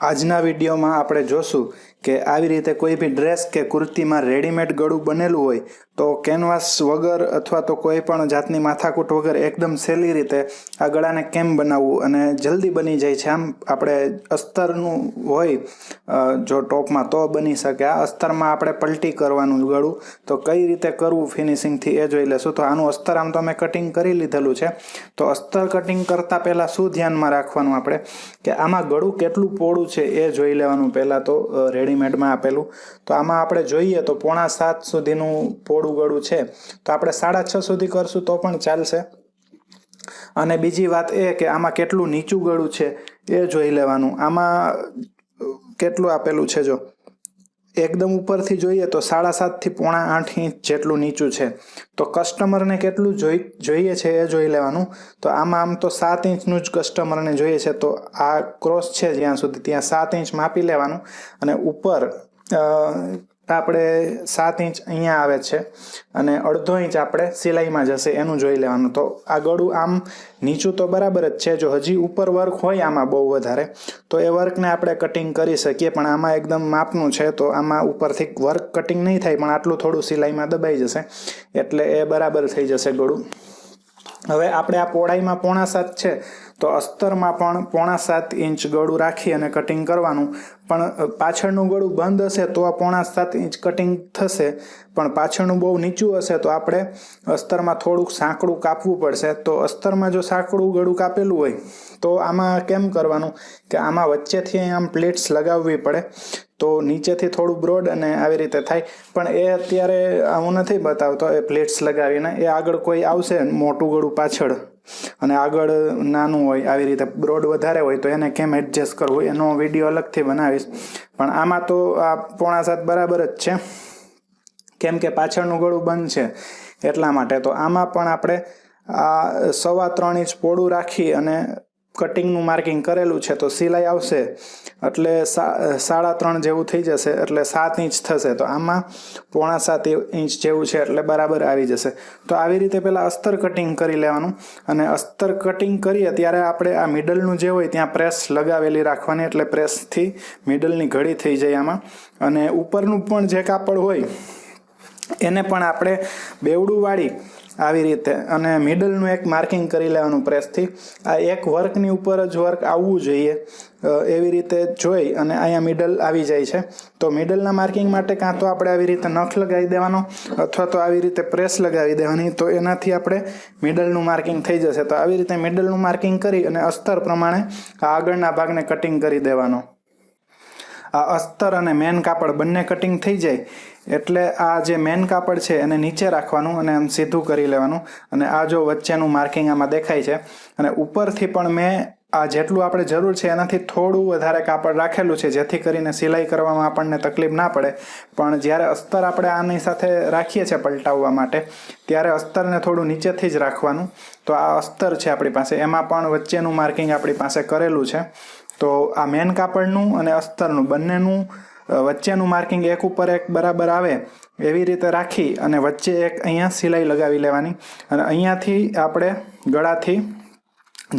આજના વિડીયોમાં આપણે જોશું કે આવી રીતે કોઈ બી ડ્રેસ કે કુર્તીમાં રેડીમેડ ગળું બનેલું હોય તો કેનવાસ વગર અથવા તો કોઈ પણ જાતની માથાકૂટ વગર એકદમ સહેલી રીતે આ ગળાને કેમ બનાવવું અને જલ્દી બની જાય છે. આમ આપણે અસ્તરનું હોય જો ટોપમાં તો બની શકે. આ અસ્તરમાં આપણે પલટી કરવાનું ગળું તો કઈ રીતે કરવું ફિનિશિંગથી એ જોઈ લેશું. તો આનું અસ્તર આમ તો મેં કટિંગ કરી લીધેલું છે. તો અસ્તર કટિંગ કરતાં પહેલાં શું ધ્યાનમાં રાખવાનું આપણે કે આમાં ગળું કેટલું પોળું છે એ જોઈ લેવાનું. પહેલાં તો રેડીમેડમાં આપેલું તો આમાં આપણે જોઈએ તો 6.5 સુધીનું પોળું ગળું છે, તો આપણે 6.5 સુધી કરશું તો પણ ચાલશે. અને બીજી વાત એ કે આમાં કેટલું નીચું ગળું છે એ જોઈ લેવાનું. આમાં કેટલું આપેલું છે, જો એકદમ ઉપરથી જોઈએ તો 7.5 થી 7.5 ઇંચ જેટલું નીચું છે. તો કસ્ટમરને કેટલું જોઈએ છે એ જોઈ લેવાનું. તો આમાં આમ તો 7 ઇંચનું જ કસ્ટમરને જોઈએ છે, તો આ ક્રોસ છે જ્યાં સુધી ત્યાં 7 ઇંચ માપી લેવાનું. અને ઉપર આપણે 7 ઇંચ અહીંયા આવે છે અને 1/2 ઇંચ આપણે સિલાઈમાં જશે એનું જોઈ લેવાનું. તો આ ગળું આમ નીચું તો બરાબર જ છે. જો હજી ઉપર વર્ક હોય આમાં બહુ વધારે તો એ વર્કને આપણે કટિંગ કરી શકીએ, પણ આમાં એકદમ માપનું છે તો આમાં ઉપરથી વર્ક કટિંગ નહીં થાય, પણ આટલું થોડું સિલાઈમાં દબાઈ જશે એટલે એ બરાબર થઈ જશે ગળું. હવે આપણે આ પહોળાઈમાં 7.5 છે તો અસ્તરમાં પણ 7.5 ઇંચ ગળું રાખી અને કટિંગ કરવાનું. પણ પાછળનું ગળું બંધ હશે તો આ 7.5 ઇંચ કટિંગ થશે, પણ પાછળનું બહુ નીચું હશે તો આપણે અસ્તરમાં થોડુંક સાંકડું કાપવું પડશે. તો અસ્તરમાં જો સાંકડું ગળું કાપેલું હોય તો આમાં કેમ કરવાનું કે આમાં વચ્ચેથી આમ પ્લેટ્સ લગાવવી પડે તો નીચેથી થોડું બ્રોડ અને આવી રીતે થાય. પણ એ અત્યારે હું નથી બતાવતો એ પ્લેટ્સ લગાવીને. એ આગળ કોઈ આવશે મોટું ગળું પાછળ અને આગળ નાનું હોય આવી રીતે બ્રોડ વધારે હોય તો એને કેમ એડજસ્ટ કરવું એનો વિડીયો અલગથી બનાવીશ. પણ આમાં તો આ 7.5 બરાબર જ છે, કેમ કે પાછળનું ગળું બંધ છે એટલા માટે. તો આમાં પણ આપણે આ 3.25 ઇંચ પોળું રાખી અને કટિંગનું માર્કિંગ કરેલું છે. તો સિલાઈ આવશે એટલે 3.5 જેવું થઈ જશે એટલે 7 ઇંચ થશે. તો આમાં 7.5 ઇંચ જેવું છે એટલે બરાબર આવી જશે. તો આવી રીતે પહેલાં અસ્તર કટિંગ કરી લેવાનું. અને અસ્તર કટિંગ કરીએ ત્યારે આપણે આ મિડલનું જે હોય ત્યાં પ્રેસ લગાવેલી રાખવાની, એટલે પ્રેસથી મિડલની ઘડી થઈ જાય આમાં. અને ઉપરનું પણ જે કાપડ હોય એને પણ આપણે બેવડું વાળી આવી રીતે અને મિડલનું એક માર્કિંગ કરી લેવાનું પ્રેસથી. આ એક વર્કની ઉપર જ વર્ક આવવું જોઈએ એવી રીતે જોઈ અને અહીંયા મિડલ આવી જાય છે. તો મિડલના માર્કિંગ માટે કાં તો આપણે આવી રીતે નખ લગાવી દેવાનો અથવા તો આવી રીતે પ્રેસ લગાવી દેવાની, તો એનાથી આપણે મિડલનું માર્કિંગ થઈ જશે. તો આવી રીતે મિડલનું માર્કિંગ કરી અને અસ્તર પ્રમાણે આ આગળના ભાગને કટિંગ કરી દેવાનો. આ અસ્તર અને મેન કાપડ બંને કટિંગ થઈ જાય એટલે આ જે મેન કાપડ છે એને નીચે રાખવાનું અને આમ સીધું કરી લેવાનું. અને આ જો વચ્ચેનું માર્કિંગ આમાં દેખાય છે. અને ઉપરથી પણ મેં આ જેટલું આપણે જરૂર છે એનાથી થોડું વધારે કાપડ રાખેલું છે જેથી કરીને સિલાઈ કરવામાં આપણને તકલીફ ના પડે. પણ જ્યારે અસ્તર આપણે આની સાથે રાખીએ છીએ પલટાવવા માટે ત્યારે અસ્તરને થોડું નીચેથી જ રાખવાનું. તો આ અસ્તર છે આપણી પાસે, એમાં પણ વચ્ચેનું માર્કિંગ આપણી પાસે કરેલું છે. તો આ મેન કાપડનું અને અસ્તરનું બંનેનું વચ્ચેનું માર્કિંગ એક ઉપર એક બરાબર આવે એવી રીતે રાખી અને વચ્ચે એક અહીંયા સિલાઈ લગાવી લેવાની. અને અહીંયાથી આપણે ગળાથી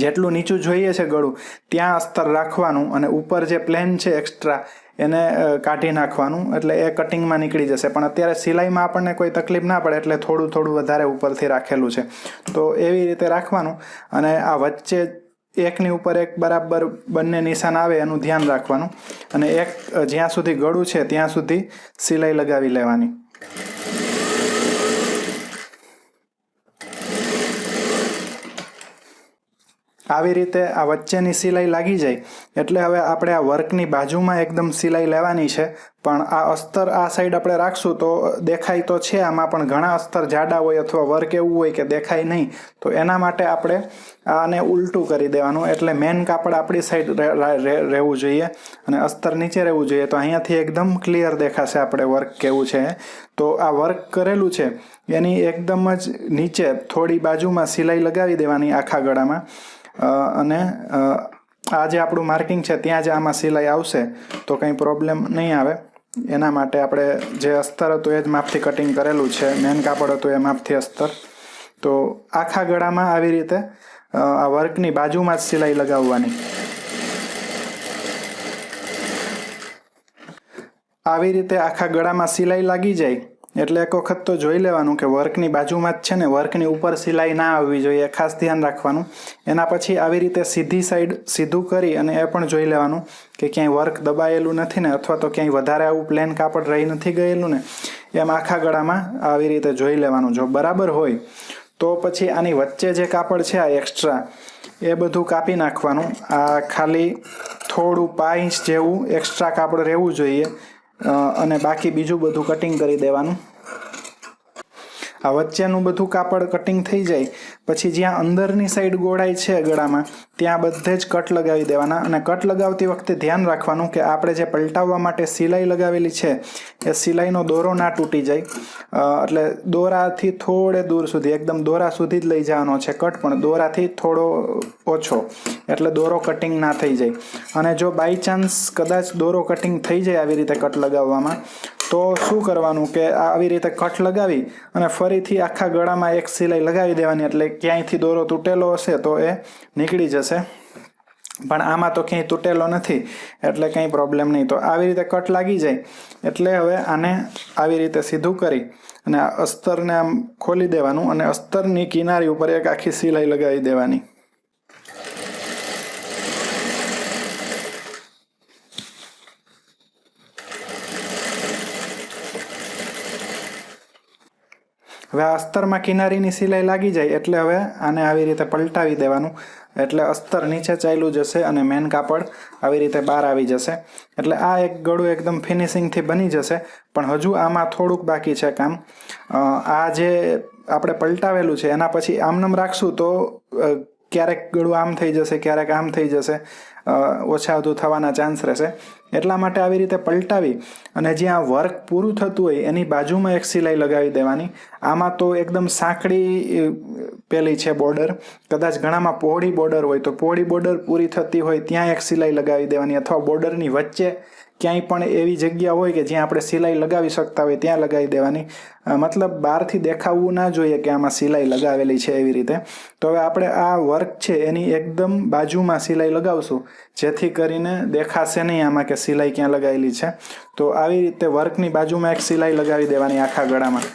જેટલું નીચું જોઈએ છે ગળું ત્યાં અસ્તર રાખવાનું અને ઉપર જે પ્લેન છે એક્સ્ટ્રા એને કાઢી નાખવાનું, એટલે એ કટિંગમાં નીકળી જશે. પણ અત્યારે સિલાઈમાં આપણને કોઈ તકલીફ ના પડે એટલે થોડું થોડું વધારે ઉપરથી રાખેલું છે. તો એવી રીતે રાખવાનું. અને આ વચ્ચે એકની ઉપર એક બરાબર બંને નિશાન આવે એનું ધ્યાન રાખવાનું. અને એક જ્યાં સુધી ગળું છે ત્યાં સુધી સિલાઈ લગાવી લેવાની. આવી રીતે આ વચ્ચેની સિલાઈ લાગી જાય એટલે હવે આપણે આ વર્કની બાજુમાં એકદમ સિલાઈ લેવાની છે. પણ આ અસ્તર આ સાઈડ આપણે રાખશું તો દેખાય તો છે આમાં, પણ ઘણા અસ્તર જાડા હોય અથવા વર્ક એવું હોય કે દેખાય નહીં. તો એના માટે આપણે આને ઉલટું કરી દેવાનું, એટલે મેન કાપડ આપણી સાઈડ રહેવું જોઈએ અને અસ્તર નીચે રહેવું જોઈએ. તો અહીંયાથી એકદમ ક્લિયર દેખાશે આપણે વર્ક કેવું છે. તો આ વર્ક કરેલું છે એની એકદમ જ નીચે થોડી બાજુમાં સિલાઈ લગાવી દેવાની આખા ગળામાં. અને આ જે આપણું માર્કિંગ છે ત્યાં જ આમાં સિલાઈ આવશે તો કંઈ પ્રોબ્લેમ નહીં આવે. એના માટે આપણે જે અસ્તર હતું એ જ માપથી કટિંગ કરેલું છે, મેન કાપડ હતું એ માપથી અસ્તર. તો આખા ગળામાં આવી રીતે આ વર્કની બાજુમાં જ સિલાઈ લગાવવાની. આવી રીતે આખા ગળામાં સિલાઈ લાગી જાય એટલે એક વખત તો જોઈ લેવાનું કે વર્કની બાજુમાં જ છે ને વર્કની ઉપર સિલાઈ ના આવવી જોઈએ, ખાસ ધ્યાન રાખવાનું. એના પછી આવી રીતે સીધી સાઈડ સીધું કરી અને એ પણ જોઈ લેવાનું કે ક્યાંય વર્ક દબાયેલું નથી ને, અથવા તો ક્યાંય વધારે આવું પ્લેન કાપડ રહી નથી ગયેલું ને, એમ આખા ગળામાં આવી રીતે જોઈ લેવાનું. જો બરાબર હોય તો પછી આની વચ્ચે જે કાપડ છે આ એક્સ્ટ્રા એ બધું કાપી નાખવાનું. આ ખાલી થોડું 5 ઇંચ જેવું એક્સ્ટ્રા કાપડ રહેવું જોઈએ અને બાકી બીજું બધું કટિંગ કરી દેવાનું. આ વચ્ચેનું બધું કાપડ કટિંગ થઈ જાય પછી જ્યાં અંદરની સાઈડ ગોળાઈ છે ગળામાં ત્યાં બધે જ કટ લગાવી દેવાના. અને કટ લગાવતી વખતે ધ્યાન રાખવાનું કે આપણે જે પલટાવવા માટે સિલાઈ લગાવેલી છે એ સિલાઈનો દોરો ના તૂટી જાય. એટલે દોરાથી થોડે દૂર સુધી, એકદમ દોરા સુધી જ લઈ જવાનો છે કટ, પણ દોરાથી થોડો ઓછો, એટલે દોરો કટિંગ ના થઈ જાય. અને જો બાય ચાન્સ કદાચ દોરો કટિંગ થઈ જાય આવી રીતે કટ લગાવવામાં, તો શું કરવાનું કે આવી રીતે કટ લગાવી અને ફરીથી આખા ગળામાં એક સિલાઈ લગાવી દેવાની. એટલે ક્યાંયથી દોરો તૂટેલો હશે તો એ નીકળી જશે, પણ આમાં તો ક્યાંય તૂટેલો નથી એટલે કંઈ પ્રોબ્લેમ નહીં. તો આવી રીતે કટ લાગી જાય એટલે હવે આને આવી રીતે સીધું કરી અને આ અસ્તરને આમ ખોલી દેવાનું અને અસ્તરની કિનારી ઉપર એક આખી સિલાઈ લગાવી દેવાની. હવે આ અસ્તરમાં કિનારીની સિલાઈ લાગી જાય એટલે હવે આને આવી રીતે પલટાવી દેવાનું. એટલે અસ્તર નીચે ચાલ્યું જશે અને મેન કાપડ આવી રીતે બહાર આવી જશે. એટલે આ એક ગળું એકદમ ફિનિશિંગથી બની જશે. પણ હજુ આમાં થોડુંક બાકી છે કામ. આ જે આપણે પલટાવેલું છે એના પછી આમનામ રાખશું તો ક્યારેક ગળું આમ થઈ જશે, ક્યારેક આમ થઈ જશે, ઓછા વધુ થવાના ચાન્સ રહેશે. એટલા માટે આવી રીતે પલટાવી અને જ્યાં વર્ક પૂરું થતું હોય એની બાજુમાં એક સિલાઈ લગાવી દેવાની. આમાં તો એકદમ સાંકડી પેલી છે બોર્ડર, કદાચ ઘણામાં પહોળી બોર્ડર હોય તો પહોળી બોર્ડર પૂરી થતી હોય ત્યાં એક સિલાઈ લગાવી દેવાની, અથવા બોર્ડરની વચ્ચે ક્યાંય પણ એવી જગ્યા હોય કે જ્યાં આપણે સિલાઈ લગાવી શકતા હોય ત્યાં લગાવી દેવાની. મતલબ બહારથી દેખાવું ના જોઈએ કે આમાં સિલાઈ લગાવેલી છે એવી રીતે. તો હવે આપણે આ વર્ક છે એની એકદમ બાજુમાં સિલાઈ લગાવશું, જેથી કરીને દેખાશે નહીં આમાં કે સિલાઈ ક્યાં લગાવેલી છે. તો આવી રીતે વર્કની બાજુમાં એક સિલાઈ લગાવી દેવાની આખા ગળામાં.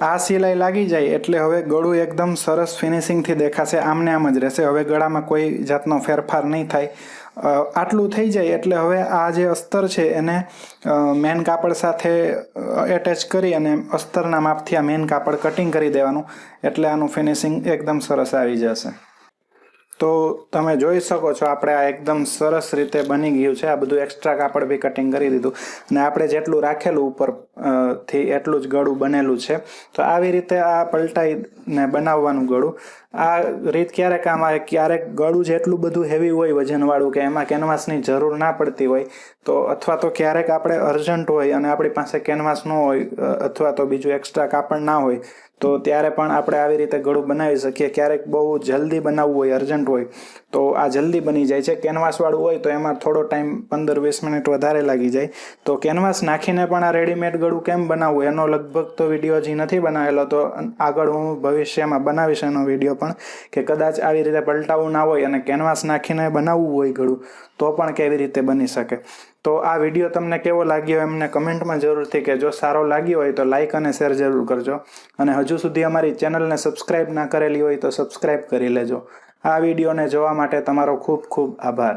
આ સિલાઈ લાગી જાય એટલે હવે ગળું એકદમ સરસ ફિનિશિંગથી દેખાશે, આમને આમ જ રહેશે. હવે ગળામાં કોઈ જાતનો ફેરફાર નહીં થાય. આટલું થઈ જાય એટલે હવે આ જે અસ્તર છે એને મેન કાપડ સાથે એટેચ કરી અને અસ્તરના માપથી આ મેન કાપડ કટિંગ કરી દેવાનું. એટલે આનું ફિનિશિંગ એકદમ સરસ આવી જશે. તો તમે જોઈ શકો છો આપણે આ એકદમ સરસ રીતે બની ગયું છે. આ બધું એક્સ્ટ્રા કાપડ બી કટિંગ કરી દીધું અને આપણે જેટલું રાખેલું ઉપરથી એટલું જ ગળું બનેલું છે. તો આવી રીતે આ પલટાઈને બનાવવાનું ગળું. આ રીત ક્યારેક કામ આવે, ક્યારેક ગળું જેટલું બધું હેવી હોય વજનવાળું કે એમાં કેનવાસની જરૂર ના પડતી હોય તો, અથવા તો ક્યારેક આપણે અર્જન્ટ હોય અને આપણી પાસે કેનવાસ ન હોય અથવા તો બીજું એક્સ્ટ્રા કાપડ ના હોય તો ત્યારે પણ આપણે આવી રીતે ગળું બનાવી શકીએ. ક્યારેક બહુ જલ્દી બનાવવું હોય, અર્જન્ટ હોય તો આ જલ્દી બની જાય છે. કેનવાસવાળું હોય તો એમાં થોડો ટાઈમ 15-20 મિનિટ વધારે લાગી જાય. તો કેનવાસ નાખીને પણ આ રેડીમેડ ગળું કેમ બનાવવું એનો લગભગ તો વિડીયો હજી નથી બનાવેલો, તો આગળ હું ભવિષ્યમાં બનાવીશ એનો વિડીયો પણ, કે કદાચ આવી રીતે પલટાવવું ના હોય અને કેનવાસ નાખીને બનાવવું હોય ગળું તો પણ કેવી રીતે બની શકે. તો આ વિડીયો તમને કેવો લાગ્યો એમને કમેન્ટમાં જરૂરથી કહેજો. સારો લાગ્યો હોય તો લાઇક અને શેર જરૂર કરજો. અને હજુ સુધી અમારી ચેનલને સબસ્ક્રાઈબ ના કરેલી હોય તો સબસ્ક્રાઈબ કરી લેજો. આ વિડીયોને જોવા માટે તમારો ખૂબ ખૂબ આભાર.